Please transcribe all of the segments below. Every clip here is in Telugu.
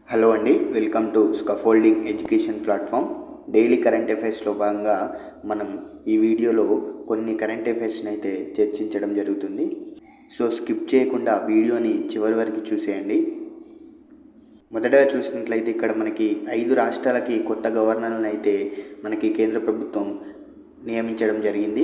హలో అండి, welcome to scaffolding education platform. Daily current అఫైర్స్లో భాగంగా మనం ఈ వీడియోలో కొన్ని కరెంట్ అఫైర్స్ని అయితే చర్చించడం జరుగుతుంది. సో స్కిప్ చేయకుండా వీడియోని చివరి వరకు చూసేయండి. మొదటగా చూసినట్లయితే ఇక్కడ మనకి 5 రాష్ట్రాలకి కొత్త గవర్నర్లను అయితే మనకి కేంద్ర ప్రభుత్వం నియమించడం జరిగింది.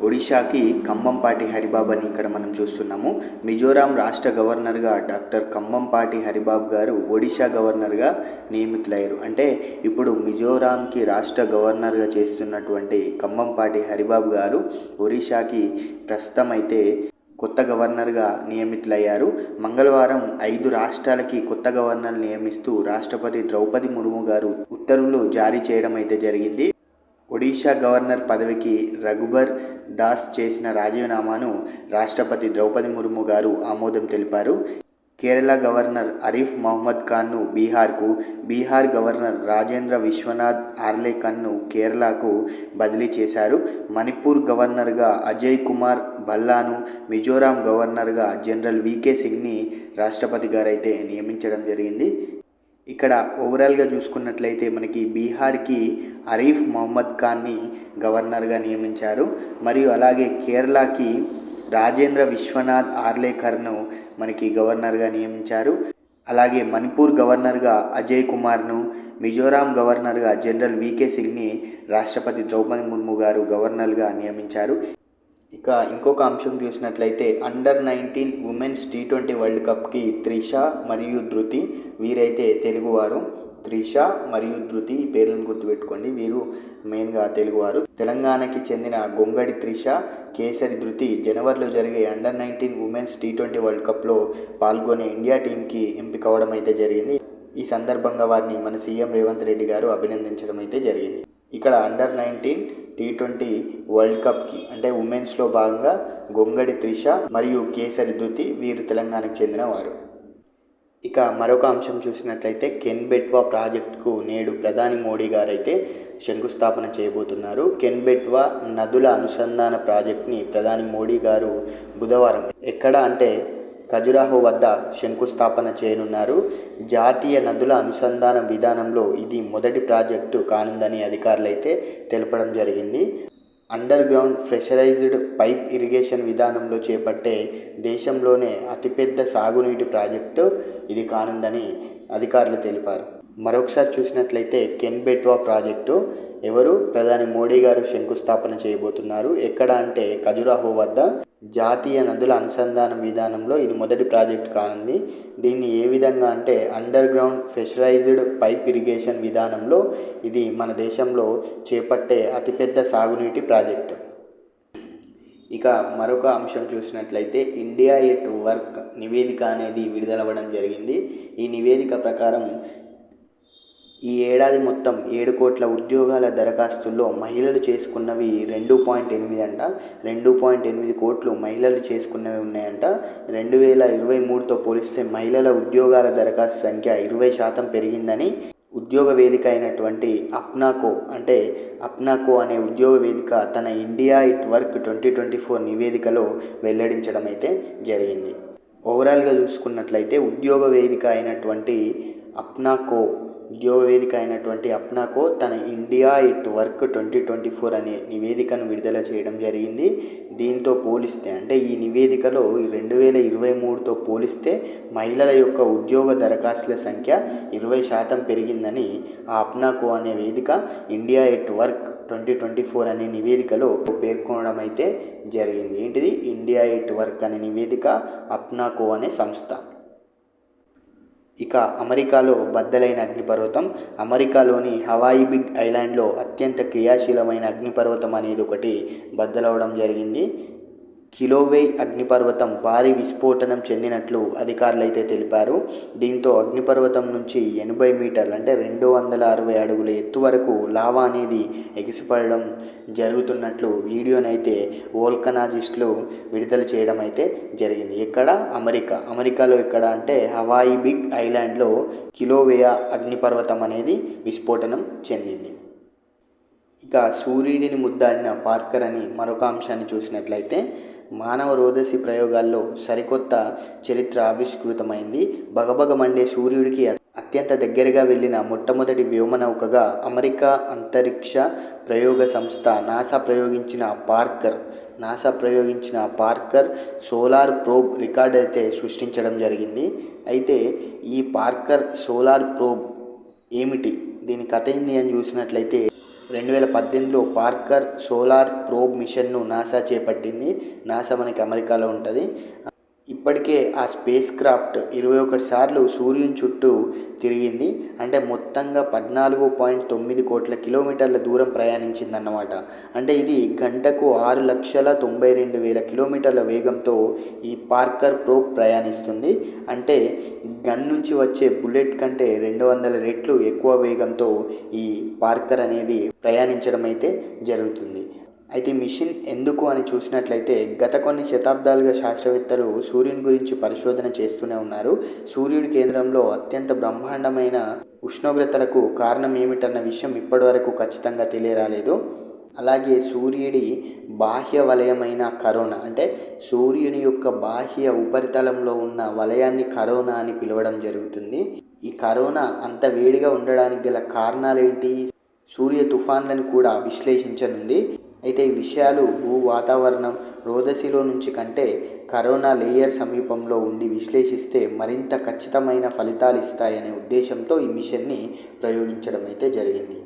ఒడిశాకి కంభంపాటి హరిబాబు అని ఇక్కడ మనం చూస్తున్నాము. మిజోరాం రాష్ట్ర గవర్నర్గా డాక్టర్ కంభంపాటి హరిబాబు గారు ఒడిశా గవర్నర్గా నియమితులయ్యారు. అంటే ఇప్పుడు మిజోరాంకి రాష్ట్ర గవర్నర్గా చేస్తున్నటువంటి కంభంపాటి హరిబాబు గారు ఒడిశాకి ప్రస్తుతం అయితే కొత్త గవర్నర్గా నియమితులయ్యారు. మంగళవారం 5 రాష్ట్రాలకి కొత్త గవర్నర్ నియమిస్తూ రాష్ట్రపతి ద్రౌపది ముర్ము గారు ఉత్తర్వులు జారీ చేయడం అయితే జరిగింది. ఒడిశా గవర్నర్ పదవికి రఘుబర్ దాస్ చేసిన రాజీనామాను రాష్ట్రపతి ద్రౌపది ముర్ము గారు ఆమోదం తెలిపారు. కేరళ గవర్నర్ అరీఫ్ మహమ్మద్ ఖాన్ను బీహార్కు, బీహార్ గవర్నర్ రాజేంద్ర విశ్వనాథ్ ఆర్లేకర్ను కేరళకు బదిలీ చేశారు. మణిపూర్ గవర్నర్గా అజయ్ కుమార్ భల్లాను, మిజోరాం గవర్నర్గా జనరల్ వికే సింగ్ని రాష్ట్రపతి గారైతే నియమించడం జరిగింది. ఇక్కడ ఓవరాల్గా చూసుకున్నట్లయితే మనకి బీహార్కి అరీఫ్ మహమ్మద్ ఖాన్ని గవర్నర్గా నియమించారు. మరియు అలాగే కేరళకి రాజేంద్ర విశ్వనాథ్ ఆర్లేకర్ను మనకి గవర్నర్గా నియమించారు. అలాగే మణిపూర్ గవర్నర్గా అజయ్ కుమార్ను, మిజోరాం గవర్నర్గా జనరల్ వికే సింగ్ని రాష్ట్రపతి ద్రౌపది ముర్ము గారు గవర్నర్గా నియమించారు. ఇక ఇంకొక అంశం చూసినట్లయితే అండర్-19 ఉమెన్స్ T20 వరల్డ్ కప్కి త్రిష మరియు ధృతి, వీరైతే తెలుగువారు. త్రిష మరియు ధృతి ఈ పేర్లను గుర్తుపెట్టుకోండి, వీరు మెయిన్గా తెలుగువారు. తెలంగాణకి చెందిన గొంగడి త్రిష, కేసరి ధృతి జనవరిలో జరిగే అండర్-19 ఉమెన్స్ T20 వరల్డ్ కప్లో పాల్గొనే ఇండియా టీంకి ఎంపిక అవడం అయితే జరిగింది. ఈ సందర్భంగా వారిని మన సీఎం రేవంత్ రెడ్డి గారు అభినందించడం అయితే జరిగింది. ఇక్కడ అండర్-19 T20 వరల్డ్ కప్కి అంటే ఉమెన్స్లో భాగంగా గొంగడి త్రిష మరియు కేసరి ధృతి వీరు తెలంగాణకు చెందిన వారు. ఇక మరొక అంశం చూసినట్లయితే కెన్ బెట్వా ప్రాజెక్టుకు నేడు ప్రధాని మోడీ గారైతే శంకుస్థాపన చేయబోతున్నారు. కెన్ బెట్వా నదుల అనుసంధాన ప్రాజెక్ట్ని ప్రధాని మోడీ గారు బుధవారం ఎక్కడ అంటే ఖజురాహో వద్ద శంకుస్థాపన చేయనున్నారు. జాతీయ నదుల అనుసంధాన విధానంలో ఇది మొదటి ప్రాజెక్టు కానుందని అధికారులు అయితే తెలపడం జరిగింది. Under ground pressurised pipe irrigation విధానంలో చేపట్టే దేశంలోనే అతిపెద్ద సాగునీటి ప్రాజెక్టు ఇది కానుందని అధికారులు తెలిపారు. మరొకసారి చూసినట్లయితే కెన్ బెట్వా ప్రాజెక్టు ఎవరు ప్రధాని మోడీ గారు శంకుస్థాపన చేయబోతున్నారు. ఎక్కడ అంటే ఖజురాహో వద్ద జాతీయ నదుల అనుసంధానం విధానంలో ఇది మొదటి ప్రాజెక్ట్ కానుంది. దీన్ని ఏ విధంగా అంటే under ground pressurised pipe irrigation విధానంలో ఇది మన దేశంలో చేపట్టే అతిపెద్ద సాగునీటి ప్రాజెక్టు. ఇక మరొక అంశం చూసినట్లయితే ఇండియా ఎట్ వర్క్ నివేదిక అనేది విడుదలవ్వడం జరిగింది. ఈ నివేదిక ప్రకారం ఈ ఏడాది మొత్తం 7 కోట్ల ఉద్యోగాల దరఖాస్తుల్లో మహిళలు చేసుకున్నవి 2.8 అంట. 2.8 కోట్లు మహిళలు చేసుకున్నవి ఉన్నాయంట. 2023తో పోలిస్తే మహిళల ఉద్యోగాల దరఖాస్తు సంఖ్య 20% పెరిగిందని ఉద్యోగ వేదిక అయినటువంటి అప్నాకో అనే ఉద్యోగ వేదిక తన ఇండియా ఇట్ వర్క్ 2024 నివేదికలో వెల్లడించడం అయితే జరిగింది. ఓవరాల్గా చూసుకున్నట్లయితే ఉద్యోగ వేదిక అయినటువంటి అప్నాకో తన ఇండియా ఇట్ వర్క్ 2024 అనే నివేదికను విడుదల చేయడం జరిగింది. దీంతో పోలిస్తే అంటే ఈ నివేదికలో 2023తో పోలిస్తే మహిళల యొక్క ఉద్యోగ దరఖాస్తుల సంఖ్య 20% పెరిగిందని ఆ అప్నాకో అనే వేదిక ఇండియా ఇట్ వర్క్ 2024 అనే నివేదికలో పేర్కొనడం అయితే జరిగింది. ఏంటిది? ఇండియా ఇట్ వర్క్ అనే నివేదిక అప్నాకో అనే సంస్థ. ఇక అమెరికాలో బద్దలైన అగ్నిపర్వతం. అమెరికాలోని హవాయి బిగ్ ఐలాండ్లో అత్యంత క్రియాశీలమైన అగ్నిపర్వతం అనేది ఒకటి బద్దలవడం జరిగింది. కిలోవేయ్ అగ్నిపర్వతం భారీ విస్ఫోటనం చెందినట్లు అధికారులు అయితే తెలిపారు. దీంతో అగ్నిపర్వతం నుంచి 80 మీటర్లు అంటే 260 అడుగుల ఎత్తు వరకు లావా అనేది ఎగిసిపడడం జరుగుతున్నట్లు వీడియోనైతే వోల్కనాలజిస్టులు విడుదల చేయడం అయితే జరిగింది. ఎక్కడ? అమెరికాలో ఎక్కడ అంటే హవాయి బిగ్ ఐలాండ్లో కిలోవేయ అగ్నిపర్వతం అనేది విస్ఫోటనం చెందింది. ఇక సూర్యుడిని ముద్దాడిన పార్కర్ అని మరొక అంశాన్ని చూసినట్లయితే మానవ రోదసి ప్రయోగాల్లో సరికొత్త చరిత్ర ఆవిష్కృతమైంది. బగబగ మండే సూర్యుడికి అత్యంత దగ్గరగా వెళ్ళిన మొట్టమొదటి వ్యోమనౌకగా అమెరికా అంతరిక్ష ప్రయోగ సంస్థ నాసా ప్రయోగించిన పార్కర్ సోలార్ ప్రోబ్ రికార్డ్ అయితే సృష్టించడం జరిగింది. అయితే ఈ పార్కర్ సోలార్ ప్రోబ్ ఏమిటి, దీని కథ ఏంది అని చూసినట్లయితే 2018లో పార్కర్ సోలార్ ప్రోబ్ మిషన్ను నాసా చేపట్టింది. నాసా మనకి అమెరికాలో ఉంటుంది. ఇప్పటికే ఆ స్పేస్ క్రాఫ్ట్ 21 సార్లు సూర్యుని చుట్టూ తిరిగింది. అంటే మొత్తంగా 14.9 కోట్ల కిలోమీటర్ల దూరం ప్రయాణించిందన్నమాట. అంటే ఇది గంటకు 6,92,000 కిలోమీటర్ల వేగంతో ఈ పార్కర్ ప్రోబ్ ప్రయాణిస్తుంది. అంటే గన్ నుంచి వచ్చే బుల్లెట్ కంటే 200 రెట్లు ఎక్కువ వేగంతో ఈ పార్కర్ అనేది ప్రయాణించడం అయితే జరుగుతుంది. అయితే మిషన్ ఎందుకు అని చూసినట్లయితే గత కొన్ని శతాబ్దాలుగా శాస్త్రవేత్తలు సూర్యుని గురించి పరిశోధన చేస్తూనే ఉన్నారు. సూర్యుడి కేంద్రంలో అత్యంత బ్రహ్మాండమైన ఉష్ణోగ్రతలకు కారణం ఏమిటన్న విషయం ఇప్పటివరకు ఖచ్చితంగా తెలియరాలేదు. అలాగే సూర్యుడి బాహ్య వలయమైన కరోనా, అంటే సూర్యుని యొక్క బాహ్య ఉపరితలంలో ఉన్న వలయాన్ని కరోనా అని పిలవడం జరుగుతుంది. ఈ కరోనా అంత వేడిగా ఉండడానికి గల కారణాలేంటి, సూర్య తుఫాన్లను కూడా విశ్లేషించనుంది. అయితే ఈ విషయాలు భూ వాతావరణం రోదసిలో నుంచి కంటే కరోనా లేయర్ సమీపంలో ఉండి విశ్లేషిస్తే మరింత ఖచ్చితమైన ఫలితాలు ఇస్తాయనే ఉద్దేశంతో ఈ మిషన్ని ప్రయోగించడం అయితే జరిగింది.